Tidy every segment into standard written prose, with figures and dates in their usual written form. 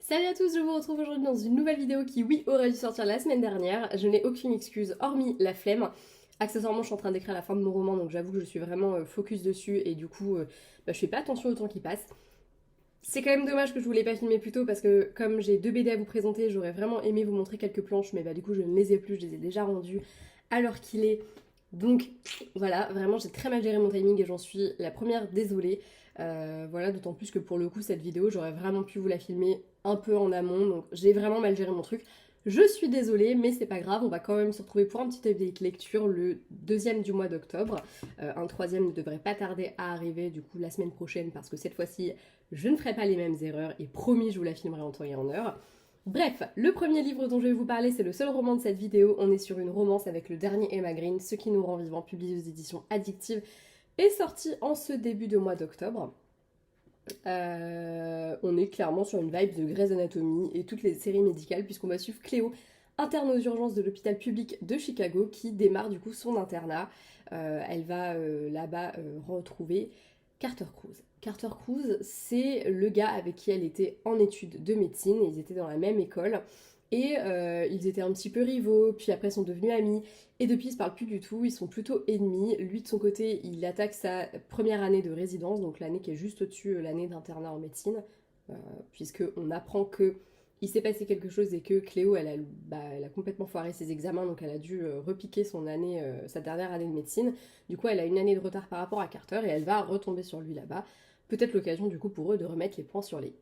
Salut à tous, je vous retrouve aujourd'hui dans une nouvelle vidéo qui, oui, aurait dû sortir la semaine dernière. Je n'ai aucune excuse, hormis la flemme. Accessoirement, je suis en train d'écrire la fin de mon roman, donc j'avoue que je suis vraiment focus dessus et du coup, je fais pas attention au temps qui passe. C'est quand même dommage que je vous l'ai pas filmé plus tôt parce que comme j'ai deux BD à vous présenter, j'aurais vraiment aimé vous montrer quelques planches, mais du coup, je ne les ai plus, je les ai déjà rendues à l'heure qu'il est. Donc voilà, vraiment, j'ai très mal géré mon timing et j'en suis la première désolée. Voilà, d'autant plus que pour le coup, cette vidéo, j'aurais vraiment pu vous la filmer un peu en amont, donc j'ai vraiment mal géré mon truc. Je suis désolée, mais c'est pas grave, on va quand même se retrouver pour un petit update lecture le deuxième du mois d'octobre. Un troisième ne devrait pas tarder à arriver, du coup, la semaine prochaine, parce que cette fois-ci, je ne ferai pas les mêmes erreurs, et promis, je vous la filmerai en temps et en heure. Bref, le premier livre dont je vais vous parler, c'est le seul roman de cette vidéo. On est sur une romance avec le dernier Emma Green, Ce qui nous rend vivants, publié aux éditions Addictive, est sorti en ce début de mois d'octobre. On est clairement sur une vibe de Grey's Anatomy et toutes les séries médicales, puisqu'on va suivre Cléo, interne aux urgences de l'hôpital public de Chicago, qui démarre du coup son internat. Elle va là-bas retrouver Carter Cruz. Carter Cruz, c'est le gars avec qui elle était en études de médecine, ils étaient dans la même école. Et ils étaient un petit peu rivaux, puis après sont devenus amis. Et depuis, ils se parlent plus du tout, ils sont plutôt ennemis. Lui, de son côté, il attaque sa première année de résidence, donc l'année qui est juste au-dessus, l'année d'internat en médecine, puisqu'on apprend que il s'est passé quelque chose et que Cléo, elle a complètement foiré ses examens, donc elle a dû repiquer son année, sa dernière année de médecine. Du coup, elle a une année de retard par rapport à Carter et elle va retomber sur lui là-bas. Peut-être l'occasion du coup pour eux de remettre les points sur les i.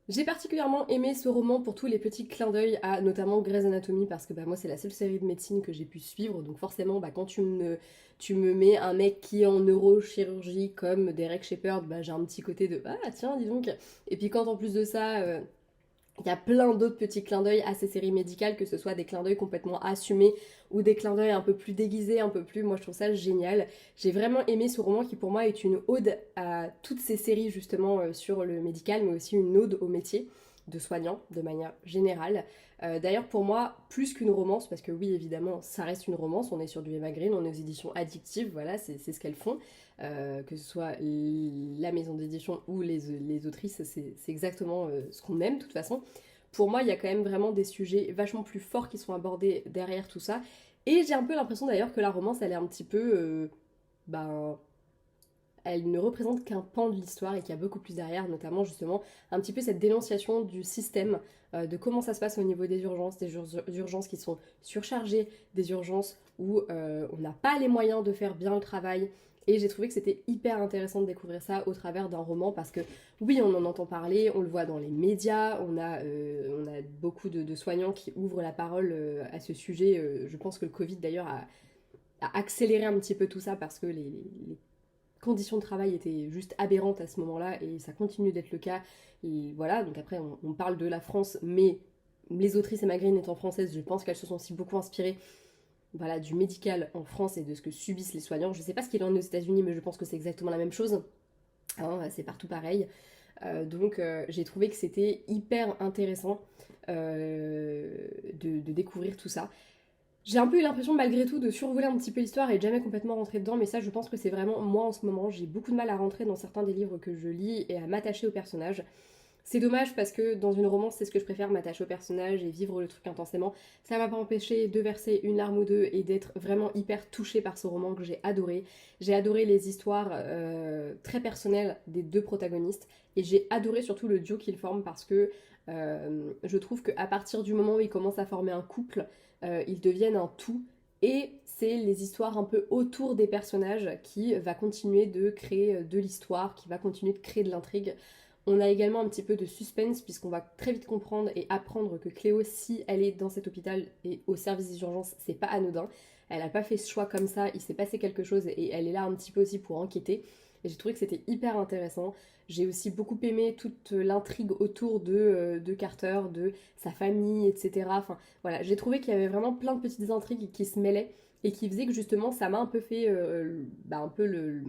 J'ai particulièrement aimé ce roman pour tous les petits clins d'œil à notamment Grey's Anatomy parce que moi c'est la seule série de médecine que j'ai pu suivre, donc forcément quand tu me mets un mec qui est en neurochirurgie comme Derek Shepherd, j'ai un petit côté de ah tiens dis donc. Et puis quand en plus de ça il y a plein d'autres petits clins d'œil à ces séries médicales, que ce soit des clins d'œil complètement assumés ou des clins d'œil un peu plus déguisés, un peu plus. Moi, je trouve ça génial. J'ai vraiment aimé ce roman qui, pour moi, est une ode à toutes ces séries, justement, sur le médical, mais aussi une ode au métier de soignant, de manière générale. D'ailleurs, pour moi, plus qu'une romance, parce que oui, évidemment, ça reste une romance, on est sur du Emma Green, on est aux éditions Addictive, voilà, c'est ce qu'elles font. Que ce soit la maison d'édition ou les autrices, c'est exactement ce qu'on aime de toute façon. Pour moi, il y a quand même vraiment des sujets vachement plus forts qui sont abordés derrière tout ça. Et j'ai un peu l'impression d'ailleurs que la romance, elle est un petit peu... ben, elle ne représente qu'un pan de l'histoire et qu'il y a beaucoup plus derrière, notamment justement un petit peu cette dénonciation du système, de comment ça se passe au niveau des urgences, urgences qui sont surchargées, des urgences où on n'a pas les moyens de faire bien le travail. Et j'ai trouvé que c'était hyper intéressant de découvrir ça au travers d'un roman parce que oui, on en entend parler, on le voit dans les médias, on a beaucoup de soignants qui ouvrent la parole à ce sujet. Je pense que le Covid d'ailleurs a accéléré un petit peu tout ça parce que les conditions de travail étaient juste aberrantes à ce moment-là et ça continue d'être le cas. Et voilà, donc après on parle de la France, mais les autrices Emma Green étant françaises, je pense qu'elles se sont aussi beaucoup inspirées voilà, du médical en France et de ce que subissent les soignants. Je sais pas ce qu'il en est aux États-Unis, mais je pense que c'est exactement la même chose. Hein, c'est partout pareil. Donc j'ai trouvé que c'était hyper intéressant de découvrir tout ça. J'ai un peu eu l'impression malgré tout de survoler un petit peu l'histoire et de jamais complètement rentrer dedans, mais ça je pense que c'est vraiment moi en ce moment, j'ai beaucoup de mal à rentrer dans certains des livres que je lis et à m'attacher aux personnages. C'est dommage parce que dans une romance, c'est ce que je préfère, m'attacher au personnage et vivre le truc intensément. Ça m'a pas empêché de verser une larme ou deux et d'être vraiment hyper touchée par ce roman que j'ai adoré. J'ai adoré les histoires très personnelles des deux protagonistes et j'ai adoré surtout le duo qu'ils forment parce que je trouve qu'à partir du moment où ils commencent à former un couple, ils deviennent un tout. Et c'est les histoires un peu autour des personnages qui va continuer de créer de l'histoire, qui va continuer de créer de l'intrigue. On a également un petit peu de suspense puisqu'on va très vite comprendre et apprendre que Cléo, si elle est dans cet hôpital et au service des urgences, c'est pas anodin. Elle n'a pas fait ce choix comme ça, il s'est passé quelque chose et elle est là un petit peu aussi pour enquêter. Et j'ai trouvé que c'était hyper intéressant. J'ai aussi beaucoup aimé toute l'intrigue autour de Carter, de sa famille, etc. Enfin voilà, j'ai trouvé qu'il y avait vraiment plein de petites intrigues qui se mêlaient et qui faisaient que justement ça m'a un peu fait un peu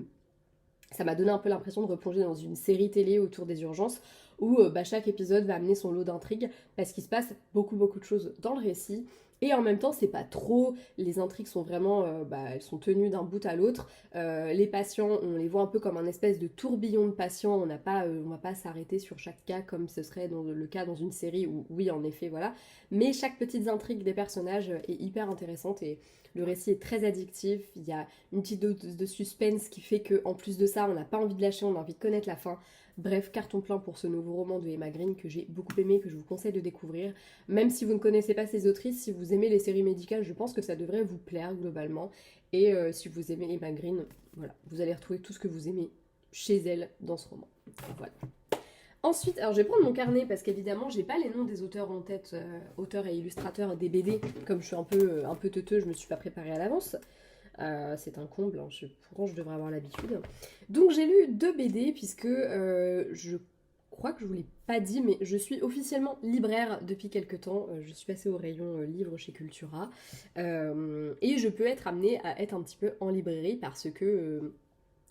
ça m'a donné un peu l'impression de replonger dans une série télé autour des urgences où chaque épisode va amener son lot d'intrigues parce qu'il se passe beaucoup de choses dans le récit et en même temps c'est pas trop, les intrigues sont vraiment, elles sont tenues d'un bout à l'autre. Les patients, on les voit un peu comme un espèce de tourbillon de patients, on va pas s'arrêter sur chaque cas comme ce serait dans le cas dans une série où oui en effet voilà, mais chaque petite intrigue des personnages est hyper intéressante et le récit est très addictif, il y a une petite dose de suspense qui fait que en plus de ça on n'a pas envie de lâcher, on a envie de connaître la fin. Bref, carton plein pour ce nouveau roman de Emma Green que j'ai beaucoup aimé, que je vous conseille de découvrir. Même si vous ne connaissez pas ces autrices, si vous aimez les séries médicales, je pense que ça devrait vous plaire globalement. Et si vous aimez Emma Green, voilà, vous allez retrouver tout ce que vous aimez chez elle dans ce roman. Voilà. Ensuite, alors je vais prendre mon carnet parce qu'évidemment, j'ai pas les noms des auteurs en tête, auteurs et illustrateurs des BD. Comme je suis un peu teuteux, je me suis pas préparée à l'avance. C'est un comble, hein. Pourtant je devrais avoir l'habitude. Donc j'ai lu 2 BD puisque je crois que je vous l'ai pas dit, mais je suis officiellement libraire depuis quelques temps. Je suis passée au rayon livres chez Cultura. Et je peux être amenée à être un petit peu en librairie parce que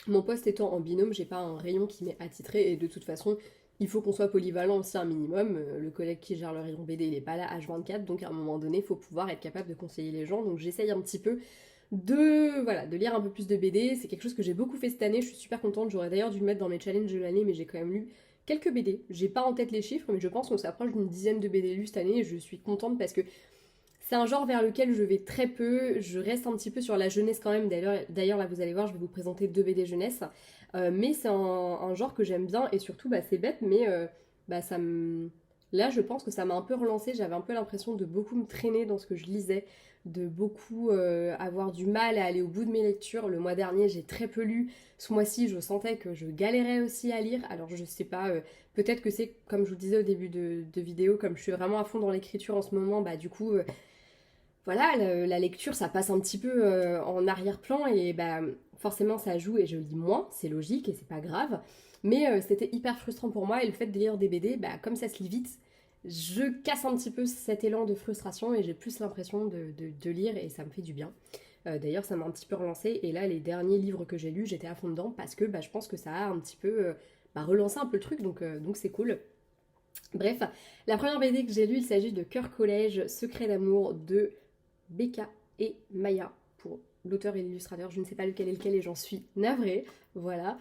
mon poste étant en binôme, j'ai pas un rayon qui m'est attitré et de toute façon, il faut qu'on soit polyvalent aussi un minimum. Le collègue qui gère le rayon BD, il est pas là H24, donc à un moment donné, il faut pouvoir être capable de conseiller les gens. Donc j'essaye un petit peu de lire un peu plus de BD. C'est quelque chose que j'ai beaucoup fait cette année, je suis super contente. J'aurais d'ailleurs dû le mettre dans mes challenges de l'année, mais j'ai quand même lu quelques BD. J'ai pas en tête les chiffres, mais je pense qu'on s'approche d'une dizaine de BD lues cette année et je suis contente parce que c'est un genre vers lequel je vais très peu, je reste un petit peu sur la jeunesse quand même, d'ailleurs là vous allez voir, je vais vous présenter 2 BD jeunesse, mais c'est un genre que j'aime bien et surtout c'est bête, mais ça me... Là je pense que ça m'a un peu relancé, j'avais un peu l'impression de beaucoup me traîner dans ce que je lisais, de beaucoup avoir du mal à aller au bout de mes lectures. Le mois dernier j'ai très peu lu, ce mois-ci je sentais que je galérais aussi à lire, alors je sais pas... Peut-être que c'est, comme je vous disais au début de vidéo, comme je suis vraiment à fond dans l'écriture en ce moment, du coup, voilà, la lecture, ça passe un petit peu en arrière-plan et forcément ça joue et je lis moins, c'est logique et c'est pas grave. Mais c'était hyper frustrant pour moi et le fait de lire des BD, comme ça se lit vite, je casse un petit peu cet élan de frustration et j'ai plus l'impression de lire et ça me fait du bien. D'ailleurs, ça m'a un petit peu relancé et là, les derniers livres que j'ai lus, j'étais à fond dedans parce que je pense que ça a un petit peu relancé un peu le truc, donc c'est cool. Bref, la première BD que j'ai lue, il s'agit de Cœur Collège, Secret d'amour de Becca et Maya pour l'auteur et l'illustrateur. Je ne sais pas lequel est lequel et j'en suis navrée. Voilà.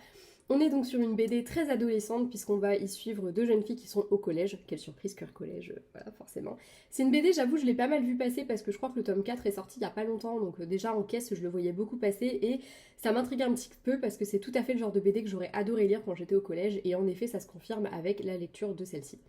On est donc sur une BD très adolescente puisqu'on va y suivre 2 jeunes filles qui sont au collège. Quelle surprise, Cœur Collège, voilà, forcément. C'est une BD, j'avoue, je l'ai pas mal vu passer parce que je crois que le tome 4 est sorti il y a pas longtemps, donc déjà en caisse, je le voyais beaucoup passer et ça m'intrigue un petit peu parce que c'est tout à fait le genre de BD que j'aurais adoré lire quand j'étais au collège et en effet, ça se confirme avec la lecture de celle-ci.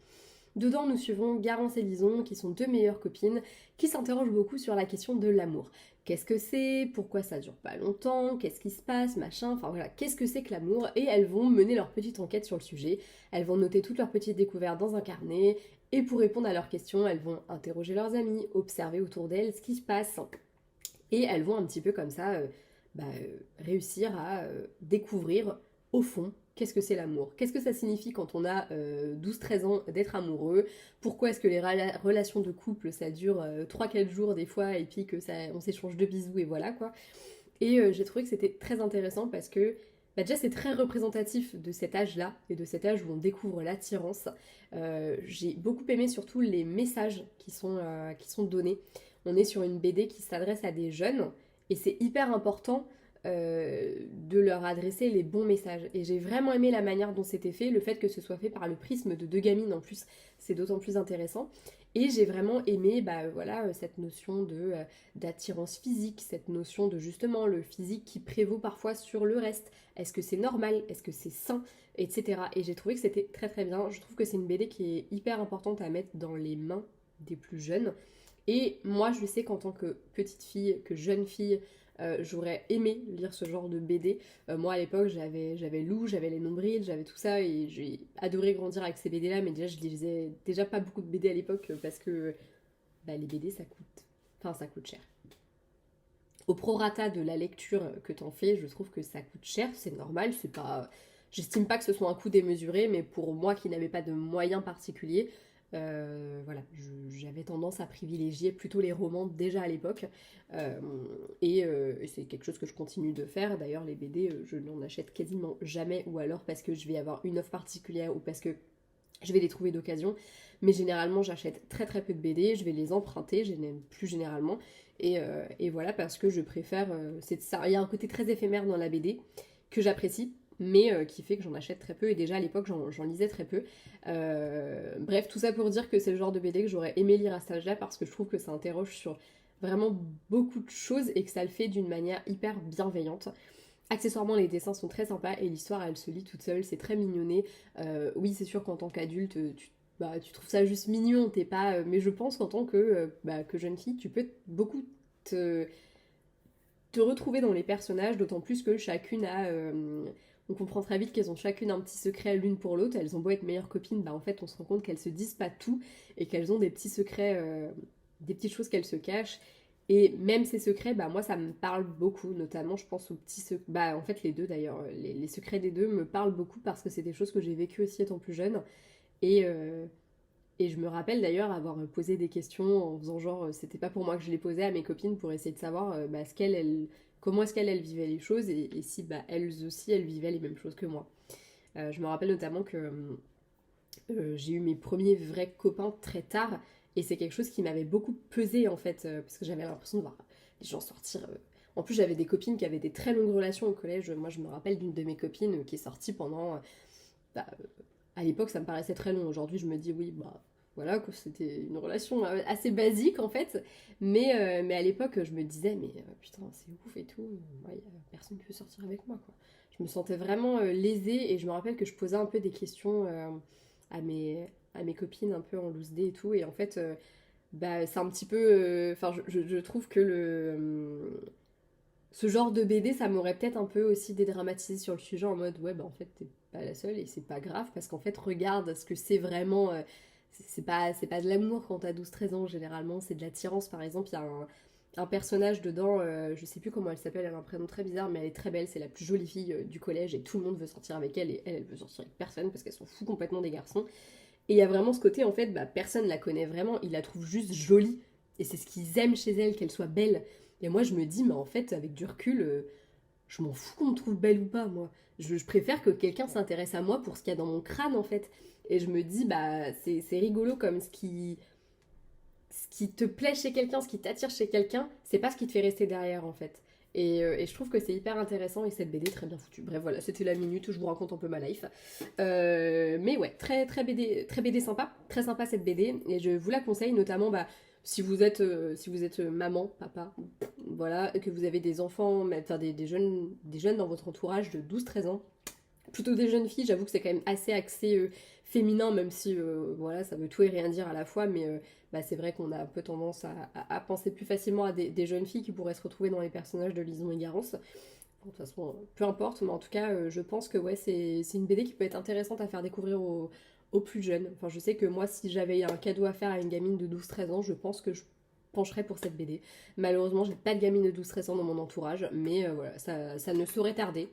Dedans, nous suivons Garance et Lison, qui sont 2 meilleures copines, qui s'interrogent beaucoup sur la question de l'amour. Qu'est-ce que c'est? Pourquoi ça dure pas longtemps? Qu'est-ce qui se passe? Machin, enfin voilà, qu'est-ce que c'est que l'amour? Et elles vont mener leur petite enquête sur le sujet. Elles vont noter toutes leurs petites découvertes dans un carnet, et pour répondre à leurs questions, elles vont interroger leurs amis, observer autour d'elles ce qui se passe. Et elles vont un petit peu comme ça réussir à découvrir au fond qu'est-ce que c'est l'amour. Qu'est-ce que ça signifie quand on a 12-13 ans d'être amoureux? Pourquoi est-ce que les relations de couple ça dure 3-4 jours des fois et puis que on s'échange de bisous et voilà quoi. Et j'ai trouvé que c'était très intéressant parce que déjà c'est très représentatif de cet âge-là et de cet âge où on découvre l'attirance. J'ai beaucoup aimé surtout les messages qui sont donnés. On est sur une BD qui s'adresse à des jeunes et c'est hyper important de leur adresser les bons messages. Et j'ai vraiment aimé la manière dont c'était fait, le fait que ce soit fait par le prisme de 2 gamines en plus, c'est d'autant plus intéressant. Et j'ai vraiment aimé cette notion d'attirance physique, cette notion de justement le physique qui prévaut parfois sur le reste. Est-ce que c'est normal? Est-ce que c'est sain? Etc. Et j'ai trouvé que c'était très très bien. Je trouve que c'est une BD qui est hyper importante à mettre dans les mains des plus jeunes. Et moi, je sais qu'en tant que petite fille, que jeune fille, j'aurais aimé lire ce genre de BD. Moi, à l'époque, j'avais Lou, j'avais les nombrils, j'avais tout ça, et j'ai adoré grandir avec ces BD-là, mais déjà, je lisais déjà pas beaucoup de BD à l'époque, parce que les BD, ça coûte cher. Au prorata de la lecture que t'en fais, je trouve que ça coûte cher, c'est normal, c'est pas... J'estime pas que ce soit un coût démesuré, mais pour moi qui n'avais pas de moyens particuliers, j'avais tendance à privilégier plutôt les romans déjà à l'époque. Et c'est quelque chose que je continue de faire. D'ailleurs, les BD, je n'en achète quasiment jamais, ou alors parce que je vais avoir une offre particulière, ou parce que je vais les trouver d'occasion, mais généralement j'achète très très peu de BD, je vais les emprunter, je n'aime plus généralement, et voilà parce que je préfère, c'est ça, il y a un côté très éphémère dans la BD que j'apprécie, mais qui fait que j'en achète très peu, et déjà à l'époque j'en lisais très peu. Bref, tout ça pour dire que c'est le genre de BD que j'aurais aimé lire à cet âge-là, parce que je trouve que ça interroge sur vraiment beaucoup de choses, et que ça le fait d'une manière hyper bienveillante. Accessoirement, les dessins sont très sympas et l'histoire, elle se lit toute seule, c'est très mignonné. Oui, c'est sûr qu'en tant qu'adulte, tu trouves ça juste mignon, t'es pas... mais je pense qu'en tant que jeune fille, tu peux beaucoup te, te retrouver dans les personnages, d'autant plus que chacune a... on comprend très vite qu'elles ont chacune un petit secret l'une pour l'autre, elles ont beau être meilleures copines, bah en fait on se rend compte qu'elles se disent pas tout et qu'elles ont des petits secrets, des petites choses qu'elles se cachent. Et même ces secrets, bah moi ça me parle beaucoup, notamment je pense aux petits secrets, bah en fait les deux d'ailleurs, les secrets des deux me parlent beaucoup parce que c'est des choses que j'ai vécues aussi étant plus jeune. Et, euh, et je me rappelle d'ailleurs avoir posé des questions en faisant genre, c'était pas pour moi que je les posais à mes copines pour essayer de savoir bah, comment est-ce qu'elles vivaient les choses et si bah, elles aussi elles vivaient les mêmes choses que moi. Je me rappelle notamment que j'ai eu mes premiers vrais copains très tard et c'est quelque chose qui m'avait beaucoup pesé en fait parce que j'avais l'impression de voir les gens sortir. En plus j'avais des copines qui avaient des très longues relations au collège. Moi je me rappelle d'une de mes copines qui est sortie pendant... bah, à l'époque ça me paraissait très long. Aujourd'hui je me dis oui bah voilà que c'était une relation assez basique en fait. Mais à l'époque je me disais mais putain c'est ouf et tout. Ouais, personne ne peut sortir avec moi quoi. Je me sentais vraiment lésée et je me rappelle que je posais un peu des questions à mes copines un peu en loose day et tout. Et en fait, bah, c'est un petit peu... Enfin, je trouve que ce genre de BD, ça m'aurait peut-être un peu aussi dédramatisé sur le sujet en mode, ouais, bah en fait, t'es pas la seule et c'est pas grave parce qu'en fait, regarde ce que c'est vraiment... c'est pas de l'amour quand t'as 12 13 ans, généralement, c'est de l'attirance. Par exemple, il y a un personnage dedans, je sais plus comment elle s'appelle, elle a un prénom très bizarre, mais elle est très belle, c'est la plus jolie fille du collège et tout le monde veut sortir avec elle et elle, elle veut sortir avec personne parce qu'elle s'en fout complètement des garçons. Et il y a vraiment ce côté, en fait, bah, personne la connaît vraiment, ils la trouvent juste jolie. Et c'est ce qu'ils aiment chez elle, qu'elle soit belle. Et moi, je me dis, mais en fait, avec du recul, je m'en fous qu'on me trouve belle ou pas, moi. Je préfère que quelqu'un s'intéresse à moi pour ce qu'il y a dans mon crâne, en fait. Et je me dis, bah, c'est rigolo comme ce qui te plaît chez quelqu'un, ce qui t'attire chez quelqu'un, c'est pas ce qui te fait rester derrière, en fait. Et je trouve que c'est hyper intéressant et cette BD est très bien foutue. Bref, voilà, c'était la minute où je vous raconte un peu ma life. Mais ouais, très BD sympa, très sympa cette BD. Et je vous la conseille, notamment bah, si vous êtes maman, papa, voilà, que vous avez des enfants, enfin des jeunes dans votre entourage de 12 13 ans. Plutôt des jeunes filles, j'avoue que c'est quand même assez axé féminin, même si voilà, ça veut tout et rien dire à la fois, mais bah, c'est vrai qu'on a un peu tendance à penser plus facilement à des jeunes filles qui pourraient se retrouver dans les personnages de Lison et Garance. Bon, de toute façon, peu importe, mais en tout cas, je pense que ouais, c'est une BD qui peut être intéressante à faire découvrir aux plus jeunes. Enfin, je sais que moi, si j'avais un cadeau à faire à une gamine de 12 13 ans, je pense que je pencherais pour cette BD. Malheureusement, j'ai pas de gamine de 12 13 ans dans mon entourage, mais voilà, ça ne saurait tarder.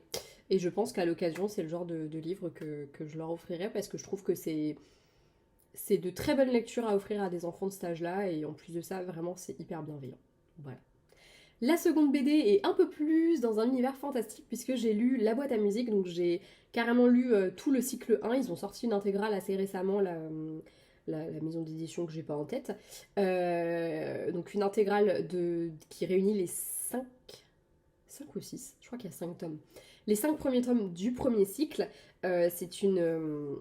Et je pense qu'à l'occasion, c'est le genre de livre que je leur offrirais parce que je trouve que c'est de très bonnes lectures à offrir à des enfants de cet âge-là et en plus de ça, vraiment, c'est hyper bienveillant. Voilà. La seconde BD est un peu plus dans un univers fantastique puisque j'ai lu La boîte à musique, donc j'ai carrément lu tout le cycle 1. Ils ont sorti une intégrale assez récemment, la maison d'édition que j'ai pas en tête. Donc une intégrale qui réunit les 5 ou 6, je crois qu'il y a 5 tomes. Les 5 premiers tomes du premier cycle, c'est une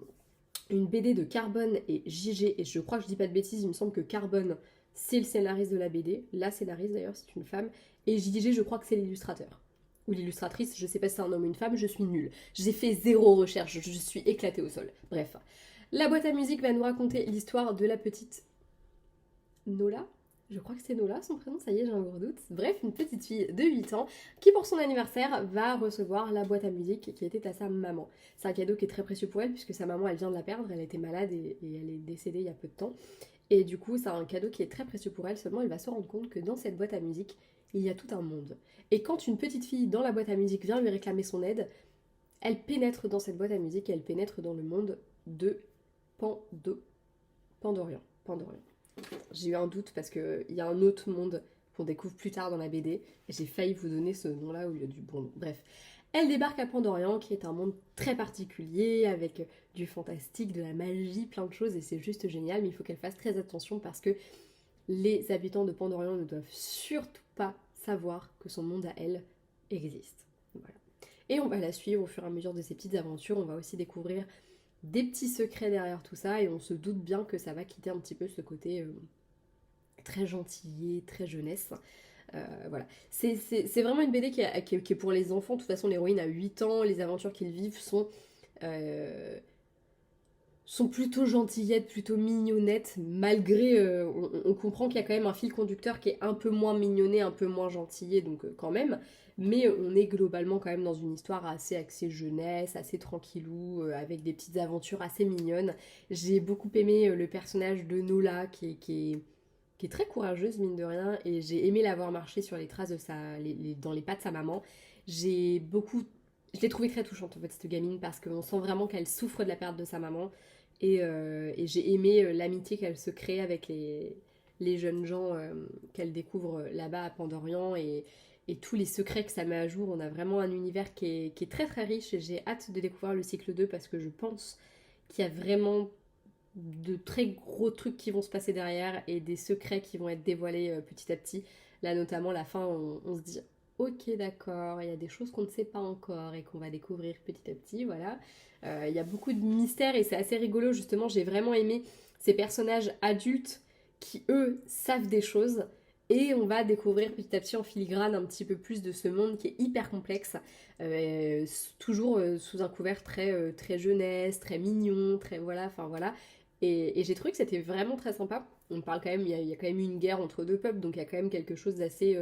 BD de Carbone et JG, et je crois que je dis pas de bêtises, il me semble que Carbone, c'est le scénariste de la BD, la scénariste d'ailleurs, c'est une femme, et JG, je crois que c'est l'illustrateur. Ou l'illustratrice, je sais pas si c'est un homme ou une femme, je suis nulle. J'ai fait zéro recherche, je suis éclatée au sol. Bref. La boîte à musique va nous raconter l'histoire de la petite Nola. Je crois que c'est Nola son prénom, ça y est, j'ai un gros doute. Bref, une petite fille de 8 ans qui, pour son anniversaire, va recevoir la boîte à musique qui était à sa maman. C'est un cadeau qui est très précieux pour elle, puisque sa maman, elle vient de la perdre, elle était malade et elle est décédée il y a peu de temps. Et du coup, c'est un cadeau qui est très précieux pour elle, seulement elle va se rendre compte que dans cette boîte à musique, il y a tout un monde. Et quand une petite fille dans la boîte à musique vient lui réclamer son aide, elle pénètre dans cette boîte à musique et elle pénètre dans le monde de Pandorian. Pandorian. J'ai eu un doute parce qu'il y a un autre monde qu'on découvre plus tard dans la BD et j'ai failli vous donner ce nom-là au lieu du bon nom. Bref, Elle débarque à Pandorian, qui est un monde très particulier, avec du fantastique, de la magie, plein de choses, et c'est juste génial, mais il faut qu'elle fasse très attention parce que les habitants de Pandorian ne doivent surtout pas savoir que son monde à elle existe. Voilà. Et on va la suivre au fur et à mesure de ses petites aventures, on va aussi découvrir des petits secrets derrière tout ça, et on se doute bien que ça va quitter un petit peu ce côté très gentillet, très jeunesse. Voilà. C'est vraiment une BD qui est pour les enfants. De toute façon, l'héroïne a 8 ans, les aventures qu'ils vivent euh, sont plutôt gentillettes, plutôt mignonnettes, malgré... on comprend qu'il y a quand même un fil conducteur qui est un peu moins mignonnet, un peu moins gentillet, donc quand même. Mais on est globalement quand même dans une histoire assez axée jeunesse, assez tranquillou, avec des petites aventures assez mignonnes. J'ai beaucoup aimé le personnage de Nola, qui est très courageuse, mine de rien, et j'ai aimé la voir marcher sur les traces de dans les pas de sa maman. J'ai beaucoup... Je l'ai trouvée très touchante, en fait, cette gamine, parce qu'on sent vraiment qu'elle souffre de la perte de sa maman. Et j'ai aimé l'amitié qu'elle se crée avec les jeunes gens qu'elle découvre là-bas à Pandorian et tous les secrets que ça met à jour. On a vraiment un univers qui est très très riche et j'ai hâte de découvrir le cycle 2 parce que je pense qu'il y a vraiment de très gros trucs qui vont se passer derrière et des secrets qui vont être dévoilés petit à petit. Là notamment la fin, on se dit ok d'accord, il y a des choses qu'on ne sait pas encore et qu'on va découvrir petit à petit, voilà. Il y a beaucoup de mystères et c'est assez rigolo justement, j'ai vraiment aimé ces personnages adultes qui eux savent des choses et on va découvrir petit à petit en filigrane un petit peu plus de ce monde qui est hyper complexe, toujours sous un couvert très jeunesse, très mignon, très voilà, enfin voilà. Et j'ai trouvé que c'était vraiment très sympa. On parle quand même, il y a quand même eu une guerre entre deux peuples, donc il y a quand même quelque chose d'assez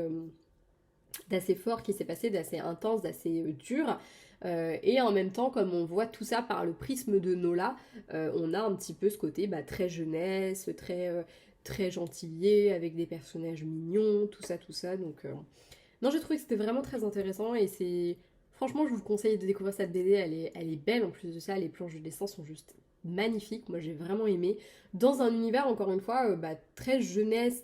fort qui s'est passé, d'assez intense, d'assez dur. Et en même temps, comme on voit tout ça par le prisme de Nola, on a un petit peu ce côté très jeunesse, très gentillet, avec des personnages mignons, tout ça, tout ça. Donc, non, j'ai trouvé que c'était vraiment très intéressant et c'est... Franchement, je vous conseille de découvrir cette BD, elle est belle en plus de ça, les planches de dessin sont juste magnifiques, moi j'ai vraiment aimé. Dans un univers, encore une fois, très jeunesse,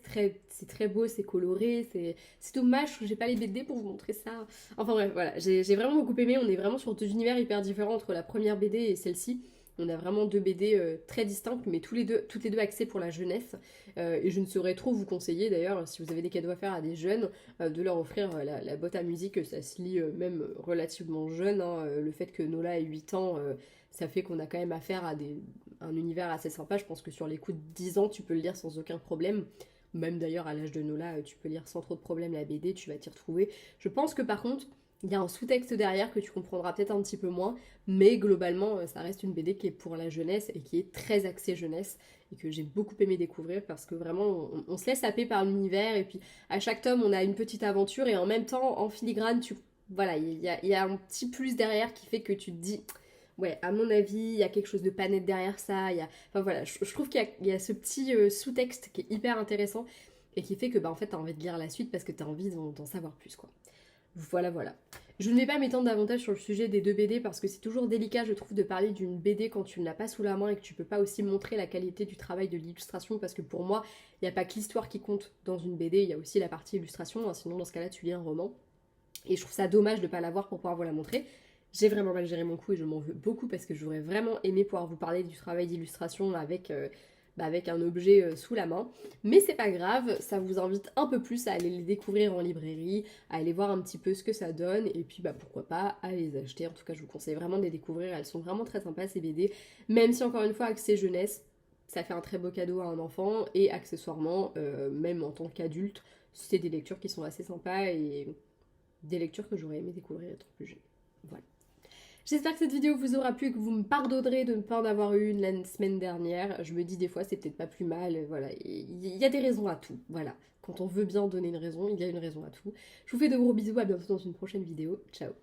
c'est très beau, c'est coloré, c'est dommage que j'ai pas les BD pour vous montrer ça. Enfin bref, voilà, j'ai vraiment beaucoup aimé, on est vraiment sur deux univers hyper différents entre la première BD et celle-ci. On a vraiment deux BD très distinctes, mais toutes les deux axées pour la jeunesse. Et je ne saurais trop vous conseiller d'ailleurs, si vous avez des cadeaux à faire à des jeunes, de leur offrir la boîte à musique, ça se lit même relativement jeune. Hein, le fait que Nola ait 8 ans, ça fait qu'on a quand même affaire à un univers assez sympa. Je pense que sur les coups de 10 ans, tu peux le lire sans aucun problème. Même d'ailleurs, à l'âge de Nola, tu peux lire sans trop de problème la BD, tu vas t'y retrouver. Je pense que par contre, il y a un sous-texte derrière que tu comprendras peut-être un petit peu moins, mais globalement, ça reste une BD qui est pour la jeunesse et qui est très axée jeunesse et que j'ai beaucoup aimé découvrir parce que vraiment, on se laisse happer par l'univers et puis à chaque tome, on a une petite aventure et en même temps, en filigrane, voilà, il y a un petit plus derrière qui fait que tu te dis, ouais, à mon avis, il y a quelque chose de pas net derrière ça. Enfin voilà, je trouve qu'il y a ce petit sous-texte qui est hyper intéressant et qui fait que en fait, t'as envie de lire la suite parce que t'as envie d'en savoir plus, quoi. Voilà, voilà. Je ne vais pas m'étendre davantage sur le sujet des deux BD parce que c'est toujours délicat, je trouve, de parler d'une BD quand tu ne l'as pas sous la main et que tu peux pas aussi montrer la qualité du travail de l'illustration parce que pour moi, il n'y a pas que l'histoire qui compte dans une BD, il y a aussi la partie illustration, hein, sinon dans ce cas-là, tu lis un roman. Et je trouve ça dommage de ne pas l'avoir pour pouvoir vous la montrer. J'ai vraiment mal géré mon coup et je m'en veux beaucoup parce que j'aurais vraiment aimé pouvoir vous parler du travail d'illustration avec un objet sous la main. Mais c'est pas grave, ça vous invite un peu plus à aller les découvrir en librairie, à aller voir un petit peu ce que ça donne et puis pourquoi pas à les acheter. En tout cas, je vous conseille vraiment de les découvrir, elles sont vraiment très sympas ces BD. Même si encore une fois, accès jeunesse, ça fait un très beau cadeau à un enfant et accessoirement, même en tant qu'adulte, c'est des lectures qui sont assez sympas et des lectures que j'aurais aimé découvrir étant plus jeune. Voilà. J'espère que cette vidéo vous aura plu et que vous me pardonnerez de ne pas en avoir eu une la semaine dernière. Je me dis des fois c'est peut-être pas plus mal, voilà. Il y a des raisons à tout, voilà. Quand on veut bien donner une raison, il y a une raison à tout. Je vous fais de gros bisous, à bientôt dans une prochaine vidéo. Ciao.